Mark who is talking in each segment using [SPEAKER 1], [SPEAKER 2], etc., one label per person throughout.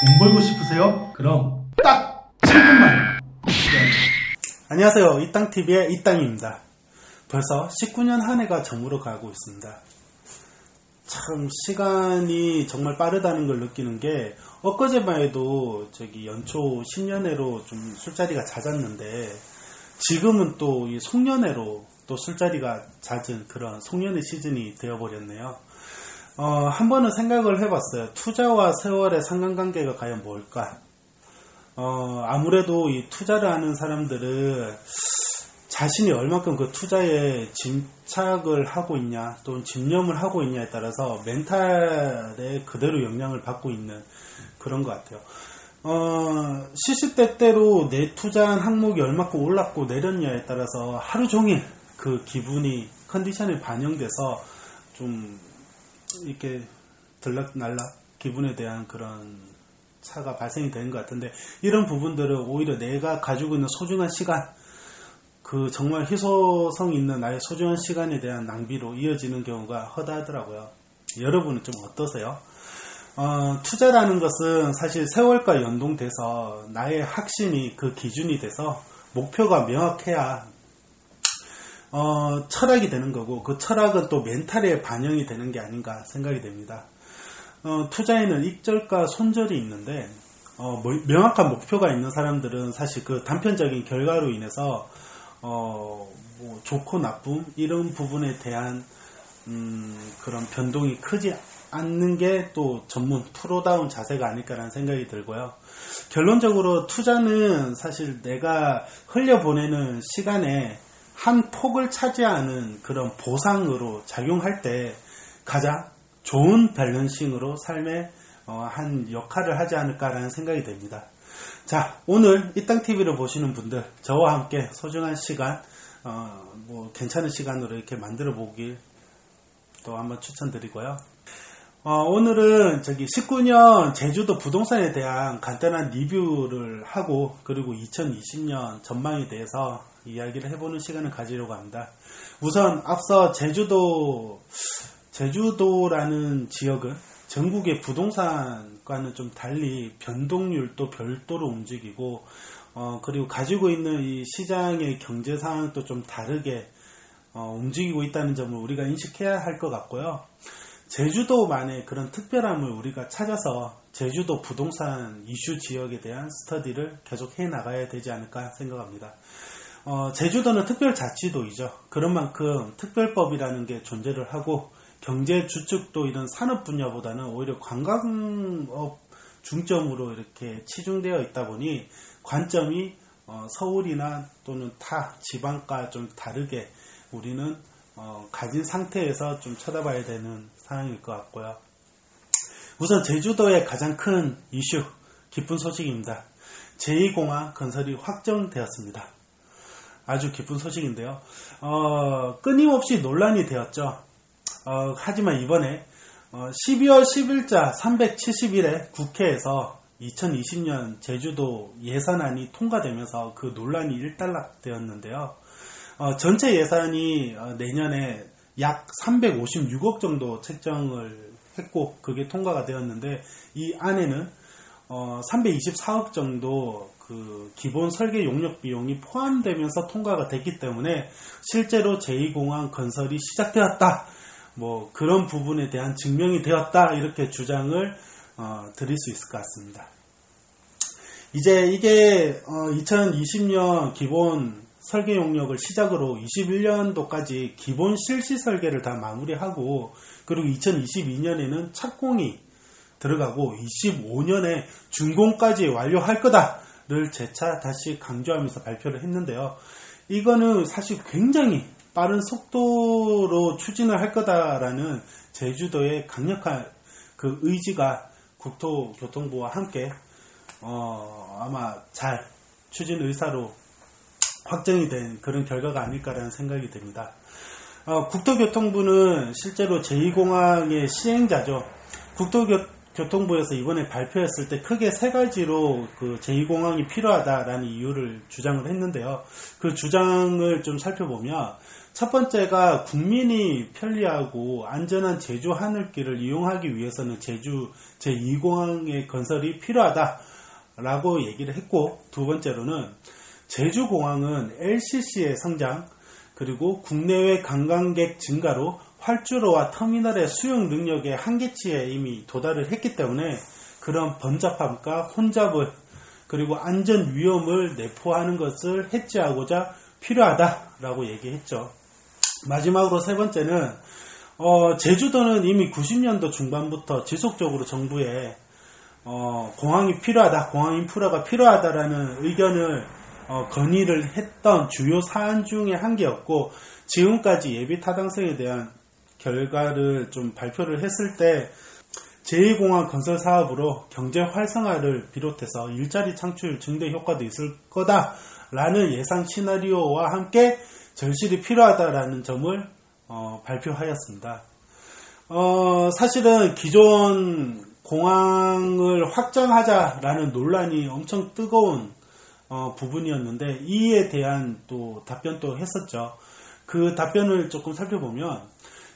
[SPEAKER 1] 돈 벌고 싶으세요? 그럼 딱 7분만.
[SPEAKER 2] 안녕하세요. 이땅TV의 이땅입니다. 벌써 19년 한 해가 저물어 가고 있습니다. 참 시간이 정말 빠르다는 걸 느끼는 게 엊그제만 해도 연초 10년회로 좀 술자리가 잦았는데 지금은 또 이 송년회로 또 술자리가 잦은 그런 송년회 시즌이 되어버렸네요. 한 번은 생각을 해봤어요. 투자와 세월의 상관관계가 과연 뭘까? 아무래도 이 투자를 하는 사람들은 자신이 얼마큼 그 투자에 집착을 하고 있냐, 또는 집념을 하고 있냐에 따라서 멘탈에 그대로 영향을 받고 있는 그런 것 같아요. 시시때때로 내 투자한 항목이 얼마큼 올랐고 내렸냐에 따라서 하루 종일 그 기분이, 컨디션에 반영돼서 좀 이렇게 들락날락 기분에 대한 그런 차가 발생이 되는 것 같은데, 이런 부분들은 오히려 내가 가지고 있는 소중한 시간, 그 정말 희소성 있는 나의 소중한 시간에 대한 낭비로 이어지는 경우가 허다하더라고요. 여러분은 좀 어떠세요? 투자라는 것은 사실 세월과 연동돼서 나의 확신이 그 기준이 돼서 목표가 명확해야 철학이 되는 거고, 그 철학은 또 멘탈에 반영이 되는 게 아닌가 생각이 됩니다. 투자에는 익절과 손절이 있는데, 명확한 목표가 있는 사람들은 사실 그 단편적인 결과로 인해서 좋고 나쁨 이런 부분에 대한 그런 변동이 크지 않는 게 또 전문 프로다운 자세가 아닐까라는 생각이 들고요. 결론적으로 투자는 사실 내가 흘려보내는 시간에 한 폭을 차지하는 그런 보상으로 작용할 때 가장 좋은 밸런싱으로 삶에 한 역할을 하지 않을까라는 생각이 됩니다. 자, 오늘 이땅TV를 보시는 분들, 저와 함께 소중한 시간, 괜찮은 시간으로 이렇게 만들어 보길 또 한번 추천드리고요. 오늘은 19년 제주도 부동산에 대한 간단한 리뷰를 하고, 그리고 2020년 전망에 대해서 이야기를 해보는 시간을 가지려고 합니다. 우선 앞서 제주도라는 지역은 전국의 부동산과는 좀 달리 변동률도 별도로 움직이고, 그리고 가지고 있는 이 시장의 경제 상황도 좀 다르게 움직이고 있다는 점을 우리가 인식해야 할 것 같고요. 제주도만의 그런 특별함을 우리가 찾아서 제주도 부동산 이슈 지역에 대한 스터디를 계속 해 나가야 되지 않을까 생각합니다. 제주도는 특별자치도이죠. 그런 만큼 특별법이라는 게 존재를 하고, 경제 주축도 이런 산업 분야보다는 오히려 관광업 중점으로 이렇게 치중되어 있다 보니 관점이 서울이나 또는 타 지방과 좀 다르게 우리는 가진 상태에서 좀 쳐다봐야 되는 상황일 것 같고요. 우선 제주도의 가장 큰 이슈, 기쁜 소식입니다. 제2공항 건설이 확정되었습니다. 아주 기쁜 소식인데요. 끊임없이 논란이 되었죠. 하지만 이번에 12월 10일자 370일에 국회에서 2020년 제주도 예산안이 통과되면서 그 논란이 일단락되었는데요. 전체 예산이 내년에 약 356억 정도 책정을 했고, 그게 통과가 되었는데, 이 안에는 324억 정도 그 기본 설계 용역 비용이 포함되면서 통과가 됐기 때문에 실제로 제2공항 건설이 시작되었다, 그런 부분에 대한 증명이 되었다, 이렇게 주장을 드릴 수 있을 것 같습니다. 이제 이게 2020년 기본 설계 용역을 시작으로 21년도까지 기본 실시 설계를 다 마무리하고, 그리고 2022년에는 착공이 들어가고 25년에 준공까지 완료할 거다를 재차 다시 강조하면서 발표를 했는데요. 이거는 사실 굉장히 빠른 속도로 추진을 할 거다라는 제주도의 강력한 그 의지가 국토교통부와 함께 아마 잘 추진 의사로 확정이 된 그런 결과가 아닐까라는 생각이 듭니다. 국토교통부는 실제로 제2공항의 시행자죠. 교통부에서 이번에 발표했을 때 크게 세 가지로 그 제2공항이 필요하다라는 이유를 주장을 했는데요. 그 주장을 좀 살펴보면 첫 번째가 국민이 편리하고 안전한 제주 하늘길을 이용하기 위해서는 제주 제2공항의 건설이 필요하다라고 얘기를 했고, 두 번째로는 제주공항은 LCC의 성장 그리고 국내외 관광객 증가로 활주로와 터미널의 수용 능력의 한계치에 이미 도달을 했기 때문에 그런 번잡함과 혼잡을 그리고 안전 위험을 내포하는 것을 해지하고자 필요하다라고 얘기했죠. 마지막으로 세 번째는 제주도는 이미 90년도 중반부터 지속적으로 정부에 공항이 필요하다, 공항 인프라가 필요하다라는 의견을 건의를 했던 주요 사안 중에 한 개였고, 지금까지 예비 타당성에 대한 결과를 좀 발표를 했을 때 제2공항 건설 사업으로 경제 활성화를 비롯해서 일자리 창출 증대 효과도 있을 거다라는 예상 시나리오와 함께 절실히 필요하다라는 점을 발표하였습니다. 사실은 기존 공항을 확장하자라는 논란이 엄청 뜨거운 부분이었는데 이에 대한 또 답변도 했었죠. 그 답변을 조금 살펴보면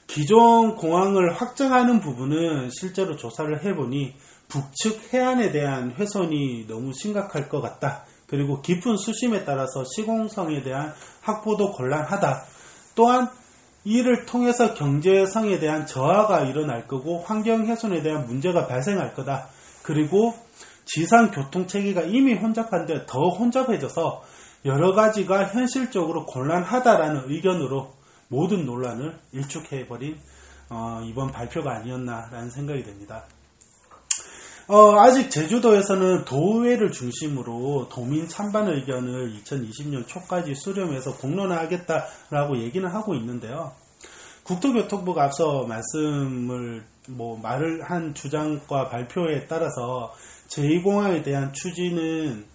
[SPEAKER 2] 기존 공항을 확장하는 부분은 실제로 조사를 해보니 북측 해안에 대한 훼손이 너무 심각할 것 같다. 그리고 깊은 수심에 따라서 시공성에 대한 확보도 곤란하다. 또한 이를 통해서 경제성에 대한 저하가 일어날 거고 환경 훼손에 대한 문제가 발생할 거다. 그리고 지상 교통 체계가 이미 혼잡한데 더 혼잡해져서 여러 가지가 현실적으로 곤란하다라는 의견으로 모든 논란을 일축해버린 이번 발표가 아니었나라는 생각이 됩니다. 아직 제주도에서는 도의회를 중심으로 도민 찬반 의견을 2020년 초까지 수렴해서 공론화하겠다라고 얘기는 하고 있는데요. 국토교통부가 앞서 말을 한 주장과 발표에 따라서 제2공항에 대한 추진은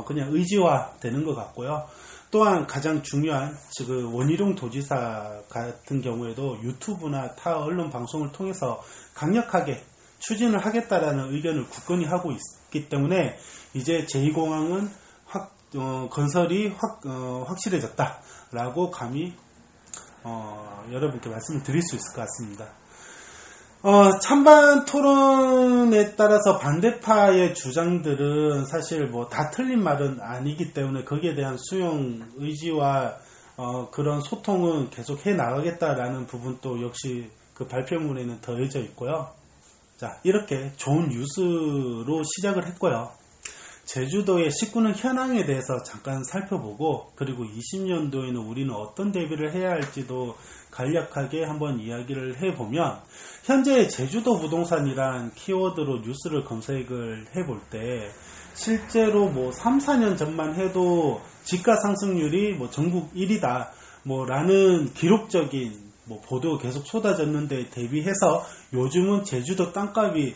[SPEAKER 2] 그냥 의지화되는 것 같고요. 또한 가장 중요한 지금 원희룡 도지사 같은 경우에도 유튜브나 타 언론 방송을 통해서 강력하게 추진을 하겠다라는 의견을 굳건히 하고 있기 때문에 이제 제2공항은 건설이 확실해졌다라고 감히 여러분께 말씀을 드릴 수 있을 것 같습니다. 찬반 토론에 따라서 반대파의 주장들은 사실 다 틀린 말은 아니기 때문에 거기에 대한 수용 의지와 그런 소통은 계속 해 나가겠다라는 부분도 역시 그 발표문에는 더해져 있고요. 자, 이렇게 좋은 뉴스로 시작을 했고요. 제주도의 19는 현황에 대해서 잠깐 살펴보고, 그리고 20년도에는 우리는 어떤 대비를 해야 할지도 간략하게 한번 이야기를 해보면, 현재 제주도 부동산이란 키워드로 뉴스를 검색을 해볼 때 실제로 3, 4년 전만 해도 지가 상승률이 전국 1위다 라는 기록적인 보도 계속 쏟아졌는데 대비해서 요즘은 제주도 땅값이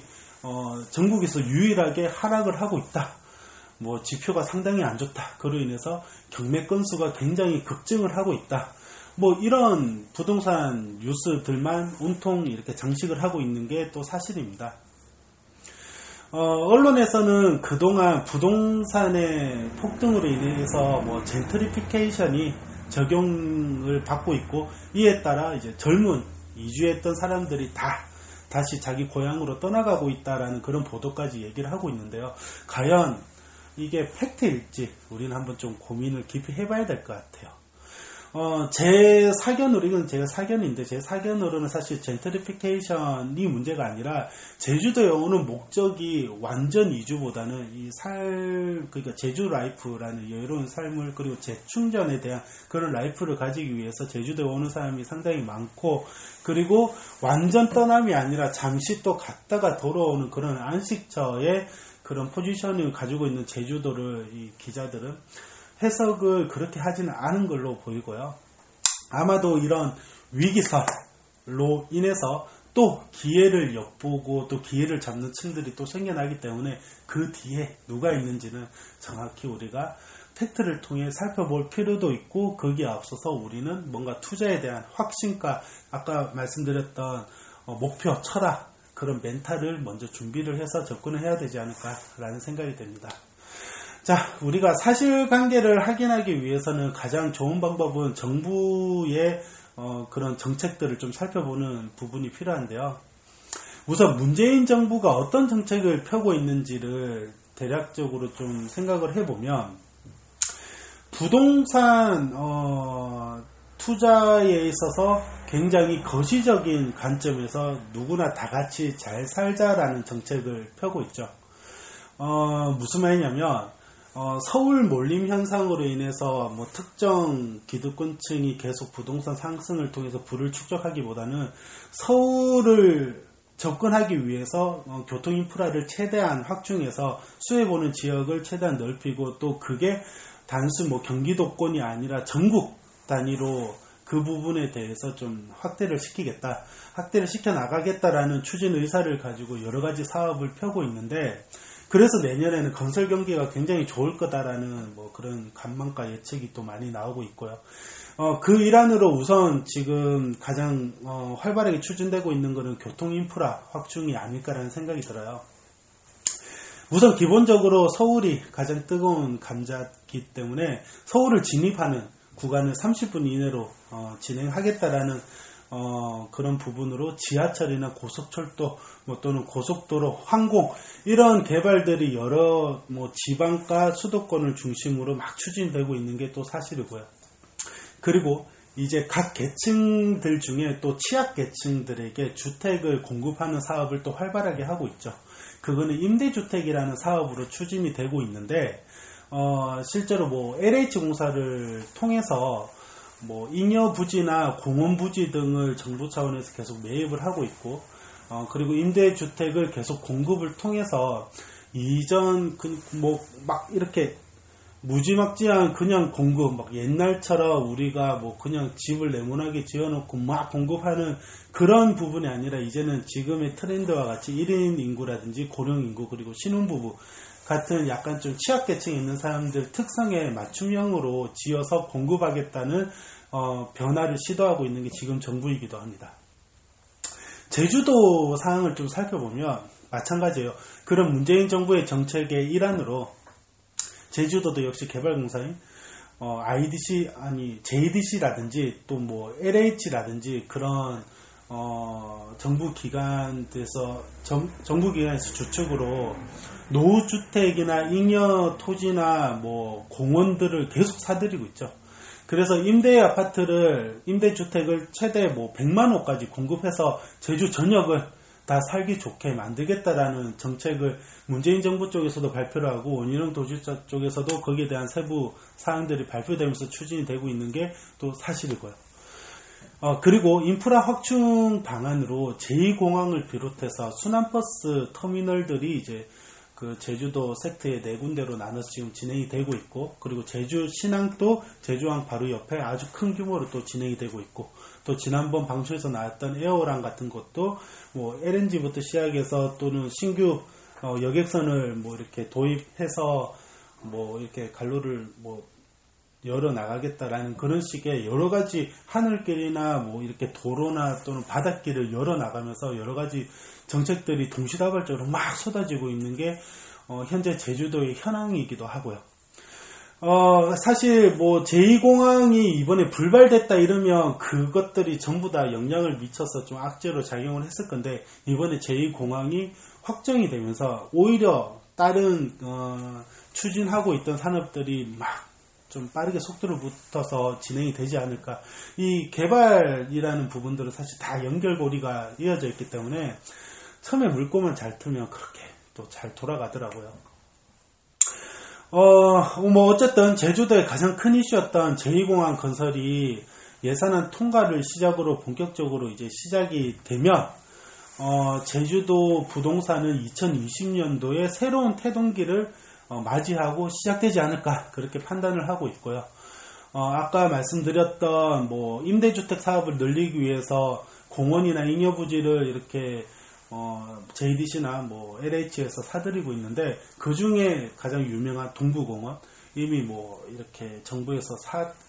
[SPEAKER 2] 전국에서 유일하게 하락을 하고 있다. 지표가 상당히 안 좋다. 그로 인해서 경매 건수가 굉장히 급증을 하고 있다. 이런 부동산 뉴스들만 온통 이렇게 장식을 하고 있는 게 또 사실입니다. 언론에서는 그동안 부동산의 폭등으로 인해서 젠트리피케이션이 적용을 받고 있고, 이에 따라 이제 젊은 이주했던 사람들이 다시 자기 고향으로 떠나가고 있다라는 그런 보도까지 얘기를 하고 있는데요. 과연 이게 팩트일지 우리는 한번 좀 고민을 깊이 해봐야 될 것 같아요. 제 사견으로, 이건 제가 사견인데, 제 사견으로는 사실 젠트리피케이션이 문제가 아니라 제주도에 오는 목적이 완전 이주보다는 그러니까 제주 라이프라는 여유로운 삶을, 그리고 재충전에 대한 그런 라이프를 가지기 위해서 제주도에 오는 사람이 상당히 많고, 그리고 완전 떠남이 아니라 잠시 또 갔다가 돌아오는 그런 안식처의 그런 포지셔닝을 가지고 있는 제주도를 이 기자들은 해석을 그렇게 하지는 않은 걸로 보이고요. 아마도 이런 위기설로 인해서 또 기회를 엿보고 또 기회를 잡는 층들이 또 생겨나기 때문에 그 뒤에 누가 있는지는 정확히 우리가 팩트를 통해 살펴볼 필요도 있고, 거기에 앞서서 우리는 뭔가 투자에 대한 확신과 아까 말씀드렸던 목표, 철학, 그런 멘탈을 먼저 준비를 해서 접근을 해야 되지 않을까라는 생각이 듭니다. 자, 우리가 사실관계를 확인하기 위해서는 가장 좋은 방법은 정부의 그런 정책들을 좀 살펴보는 부분이 필요한데요. 우선 문재인 정부가 어떤 정책을 펴고 있는지를 대략적으로 좀 생각을 해보면, 부동산 투자에 있어서 굉장히 거시적인 관점에서 누구나 다 같이 잘 살자라는 정책을 펴고 있죠. 무슨 말이냐면 서울 몰림 현상으로 인해서 뭐 특정 기득권층이 계속 부동산 상승을 통해서 부를 축적하기보다는 서울을 접근하기 위해서 교통 인프라를 최대한 확충해서 수혜보는 지역을 최대한 넓히고, 또 그게 단순 뭐 경기도권이 아니라 전국 단위로 그 부분에 대해서 좀 확대를 시켜 나가겠다라는 추진 의사를 가지고 여러 가지 사업을 펴고 있는데, 그래서 내년에는 건설 경기가 굉장히 좋을 거다라는 뭐 그런 관망과 예측이 또 많이 나오고 있고요. 그 일환으로 우선 지금 가장 활발하게 추진되고 있는 것은 교통 인프라 확충이 아닐까라는 생각이 들어요. 우선 기본적으로 서울이 가장 뜨거운 감자기 때문에 서울을 진입하는 구간을 30분 이내로 진행하겠다라는 그런 부분으로 지하철이나 고속철도 또는 고속도로, 항공 이런 개발들이 여러 지방과 수도권을 중심으로 막 추진되고 있는 게 또 사실이고요. 그리고 이제 각 계층들 중에 또 취약 계층들에게 주택을 공급하는 사업을 또 활발하게 하고 있죠. 그거는 임대주택이라는 사업으로 추진이 되고 있는데, 실제로 뭐 LH공사를 통해서 뭐 잉여부지나 공원부지 등을 정부 차원에서 계속 매입을 하고 있고, 그리고 임대주택을 계속 공급을 통해서 이전 막 이렇게 무지막지한 그냥 공급, 막 옛날처럼 우리가 뭐 그냥 집을 네모나게 지어놓고 막 공급하는 그런 부분이 아니라, 이제는 지금의 트렌드와 같이 1인 인구라든지 고령 인구, 그리고 신혼부부 같은 약간 좀 취약계층에 있는 사람들 특성에 맞춤형으로 지어서 공급하겠다는 변화를 시도하고 있는 게 지금 정부이기도 합니다. 제주도 상황을 좀 살펴보면 마찬가지예요. 그런 문재인 정부의 정책의 일환으로 제주도도 역시 개발공사인 JDC라든지 또 뭐 LH라든지 그런 정부기관에서 주축으로 노후주택이나 잉여토지나 뭐 공원들을 계속 사들이고 있죠. 그래서 임대주택을 최대 뭐 100만 호까지 공급해서 제주 전역을 다 살기 좋게 만들겠다라는 정책을 문재인 정부 쪽에서도 발표를 하고, 원희룡 도지사 쪽에서도 거기에 대한 세부 사항들이 발표되면서 추진이 되고 있는 게 또 사실이고요. 그리고 인프라 확충 방안으로 제2공항을 비롯해서 순환버스 터미널들이 이제 그 제주도 섹터의 4군데로 나눠서 지금 진행이 되고 있고, 그리고 제주 신항도 제주항 바로 옆에 아주 큰 규모로 또 진행이 되고 있고, 또 지난번 방송에서 나왔던 에어랑 같은 것도 뭐 LNG부터 시작해서 또는 신규 여객선을 뭐 이렇게 도입해서 뭐 이렇게 갈로를 뭐 열어 나가겠다라는 그런 식의 여러 가지 하늘길이나 뭐 이렇게 도로나 또는 바닷길을 열어 나가면서 여러 가지 정책들이 동시다발적으로 막 쏟아지고 있는 게 현재 제주도의 현황이기도 하고요. 사실 뭐 제2공항이 이번에 불발됐다 이러면 그것들이 전부 다 영향을 미쳐서 좀 악재로 작용을 했을 건데, 이번에 제2공항이 확정이 되면서 오히려 다른 추진하고 있던 산업들이 막 좀 빠르게 속도를 붙어서 진행이 되지 않을까. 이 개발이라는 부분들은 사실 다 연결고리가 이어져 있기 때문에 처음에 물꼬만 잘 트면 그렇게 또 잘 돌아가더라고요. 뭐 어쨌든 제주도의 가장 큰 이슈였던 제2공항 건설이 예산안 통과를 시작으로 본격적으로 이제 시작이 되면 제주도 부동산은 2020년도에 새로운 태동기를 맞이하고 시작되지 않을까, 그렇게 판단을 하고 있고요. 아까 말씀드렸던 뭐 임대주택 사업을 늘리기 위해서 공원이나 잉여부지를 이렇게 JDC나 뭐 LH에서 사들이고 있는데, 그 중에 가장 유명한 동부공원, 이미 뭐 이렇게 정부에서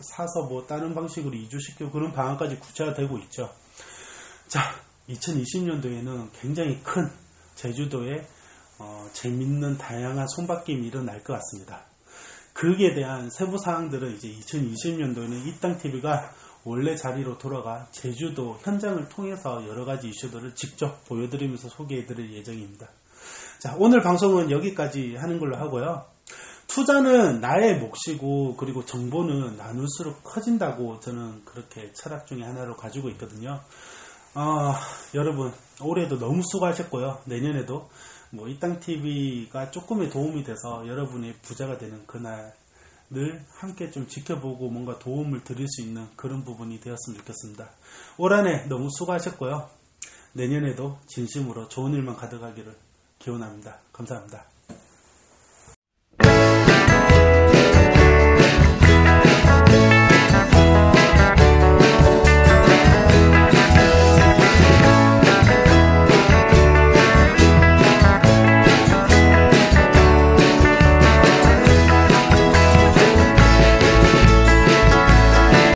[SPEAKER 2] 사서 뭐 다른 방식으로 이주시키고 그런 방안까지 구체화되고 있죠. 자, 2020년도에는 굉장히 큰 제주도에 재밌는 다양한 손바뀜이 일어날 것 같습니다. 거기에 대한 세부 사항들은 이제 2020년도에는 이 땅 TV가 원래 자리로 돌아가 제주도 현장을 통해서 여러 가지 이슈들을 직접 보여드리면서 소개해드릴 예정입니다. 자, 오늘 방송은 여기까지 하는 걸로 하고요. 투자는 나의 몫이고 그리고 정보는 나눌수록 커진다고 저는 그렇게 철학 중에 하나로 가지고 있거든요. 여러분 올해도 너무 수고하셨고요. 내년에도 이 땅 TV가 조금의 도움이 돼서 여러분의 부자가 되는 그날 늘 함께 좀 지켜보고 뭔가 도움을 드릴 수 있는 그런 부분이 되었으면 좋겠습니다. 올 한해 너무 수고하셨고요. 내년에도 진심으로 좋은 일만 가득하기를 기원합니다. 감사합니다.